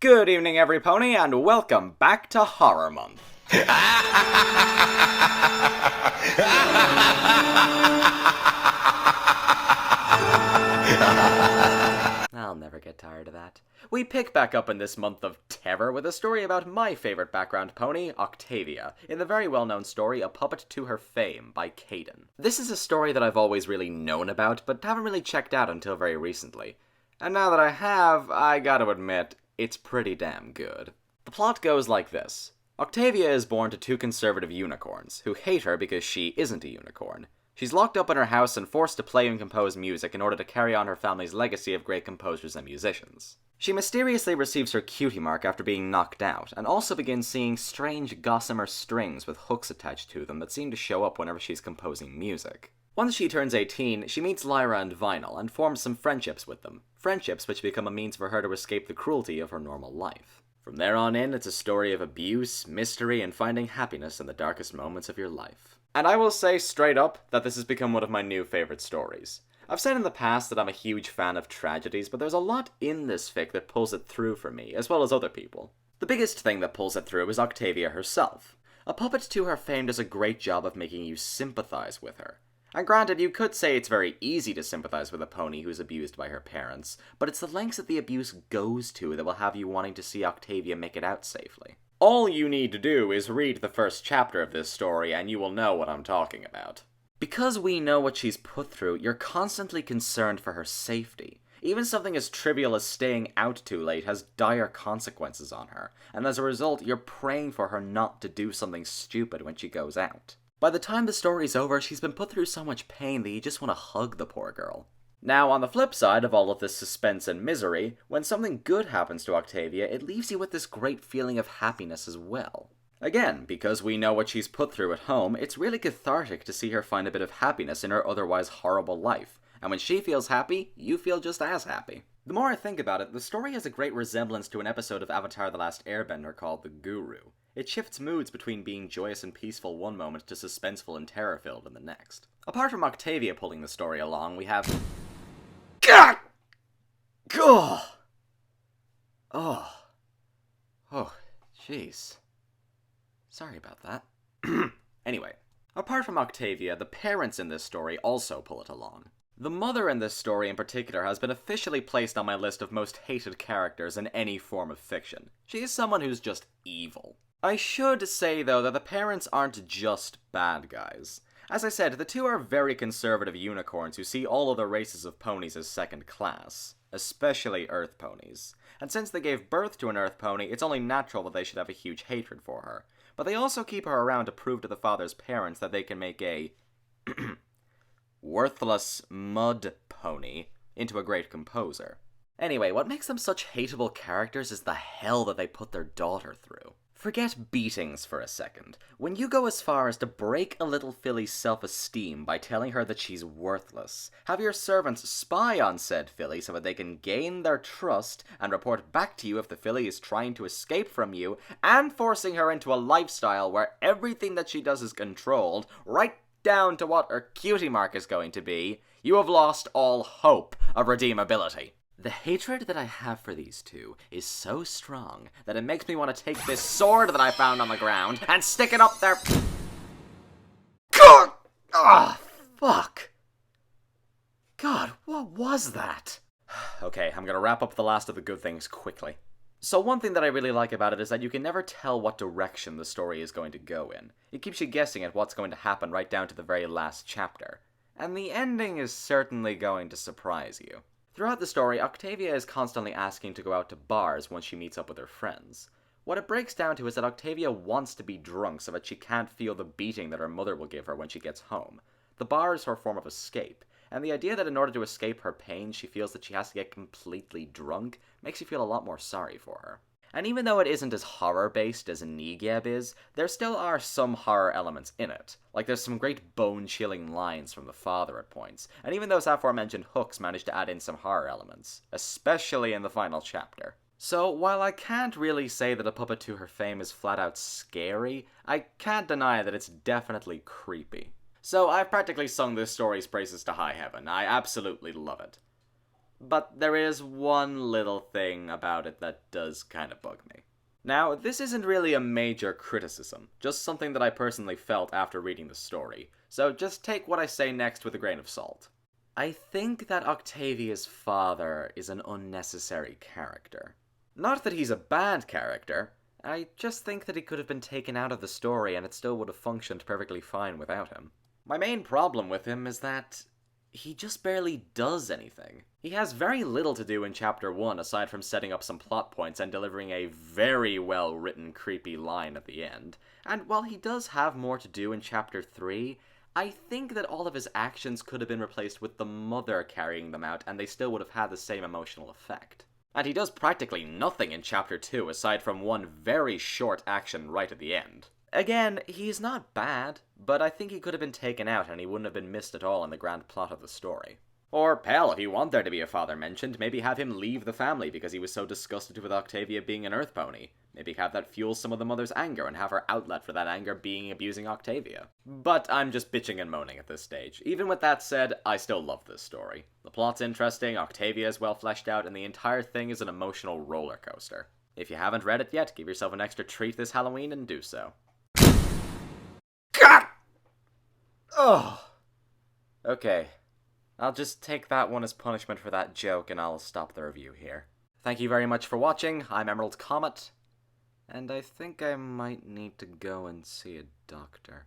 Good evening, every pony, and welcome back to Horror Month. I'll never get tired of that. We pick back up in this month of terror with a story about my favorite background pony, Octavia, in the very well-known story A Puppet to Her Fame by Caden. This is a story that I've always really known about, but haven't really checked out until very recently. And now that I have, I gotta admit, it's pretty damn good. The plot goes like this. Octavia is born to two conservative unicorns, who hate her because she isn't a unicorn. She's locked up in her house and forced to play and compose music in order to carry on her family's legacy of great composers and musicians. She mysteriously receives her cutie mark after being knocked out, and also begins seeing strange gossamer strings with hooks attached to them that seem to show up whenever she's composing music. Once she turns 18, she meets Lyra and Vinyl and forms some friendships with them. Friendships which become a means for her to escape the cruelty of her normal life. From there on in, it's a story of abuse, mystery, and finding happiness in the darkest moments of your life. And I will say straight up that this has become one of my new favorite stories. I've said in the past that I'm a huge fan of tragedies, but there's a lot in this fic that pulls it through for me, as well as other people. The biggest thing that pulls it through is Octavia herself. A Puppet to Her Fame does a great job of making you sympathize with her. And granted, you could say it's very easy to sympathize with a pony who's abused by her parents, but it's the lengths that the abuse goes to that will have you wanting to see Octavia make it out safely. All you need to do is read the first chapter of this story and you will know what I'm talking about. Because we know what she's put through, you're constantly concerned for her safety. Even something as trivial as staying out too late has dire consequences on her, and as a result, you're praying for her not to do something stupid when she goes out. By the time the story's over, she's been put through so much pain that you just want to hug the poor girl. Now, on the flip side of all of this suspense and misery, when something good happens to Octavia, it leaves you with this great feeling of happiness as well. Again, because we know what she's put through at home, it's really cathartic to see her find a bit of happiness in her otherwise horrible life. And when she feels happy, you feel just as happy. The more I think about it, the story has a great resemblance to an episode of Avatar: The Last Airbender called The Guru. It shifts moods between being joyous and peaceful one moment to suspenseful and terror-filled in the next. Apart from Octavia pulling the story along, we have... God! Oh! Oh, jeez. Sorry about that. Anyway, apart from Octavia, the parents in this story also pull it along. The mother in this story in particular has been officially placed on my list of most hated characters in any form of fiction. She is someone who's just evil. I should say, though, that the parents aren't just bad guys. As I said, the two are very conservative unicorns who see all other races of ponies as second class, especially Earth ponies. And since they gave birth to an Earth pony, it's only natural that they should have a huge hatred for her. But they also keep her around to prove to the father's parents that they can make a worthless mud pony into a great composer. Anyway, what makes them such hateable characters is the hell that they put their daughter through. Forget beatings for a second. When you go as far as to break a little filly's self-esteem by telling her that she's worthless, have your servants spy on said filly so that they can gain their trust and report back to you if the filly is trying to escape from you, and forcing her into a lifestyle where everything that she does is controlled, right down to what her cutie mark is going to be, you have lost all hope of redeemability. The hatred that I have for these two is so strong that it makes me want to take this sword that I found on the ground and stick it up their... God! Ah, fuck. God, what was that? Okay, I'm gonna wrap up the last of the good things quickly. So one thing that I really like about it is that you can never tell what direction the story is going to go in. It keeps you guessing at what's going to happen right down to the very last chapter. And the ending is certainly going to surprise you. Throughout the story, Octavia is constantly asking to go out to bars once she meets up with her friends. What it breaks down to is that Octavia wants to be drunk so that she can't feel the beating that her mother will give her when she gets home. The bar is her form of escape, and the idea that in order to escape her pain she feels that she has to get completely drunk makes you feel a lot more sorry for her. And even though it isn't as horror-based as Nigyeb is, there still are some horror elements in it. Like there's some great bone-chilling lines from the father at points, and even those aforementioned hooks manage to add in some horror elements, especially in the final chapter. So, while I can't really say that A Puppet to Her Fame is flat-out scary, I can't deny that it's definitely creepy. So, I've practically sung this story's praises to high heaven. I absolutely love it. but there is one little thing about it that does kind of bug me. Now, this isn't really a major criticism, just something that I personally felt after reading the story, so just take what I say next with a grain of salt. I think that Octavia's father is an unnecessary character. Not that he's a bad character, I just think that he could have been taken out of the story and it still would have functioned perfectly fine without him. My main problem with him is that he just barely does anything. He has very little to do in Chapter 1 aside from setting up some plot points and delivering a very well-written creepy line at the end. And while he does have more to do in Chapter 3, I think that all of his actions could have been replaced with the mother carrying them out and they still would have had the same emotional effect. And he does practically nothing in Chapter 2 aside from one very short action right at the end. Again, he's not bad, but I think he could have been taken out and he wouldn't have been missed at all in the grand plot of the story. Or, hell, if you want there to be a father mentioned, maybe have him leave the family because he was so disgusted with Octavia being an Earth Pony. Maybe have that fuel some of the mother's anger and have her outlet for that anger being abusing Octavia. But I'm just bitching and moaning at this stage. Even with that said, I still love this story. The plot's interesting, Octavia is well fleshed out, and the entire thing is an emotional roller coaster. If you haven't read it yet, give yourself an extra treat this Halloween and do so. God! Oh. Okay. I'll just take that one as punishment for that joke and I'll stop the review here. Thank you very much for watching. I'm EmeraldComet. And I think I might need to go and see a doctor.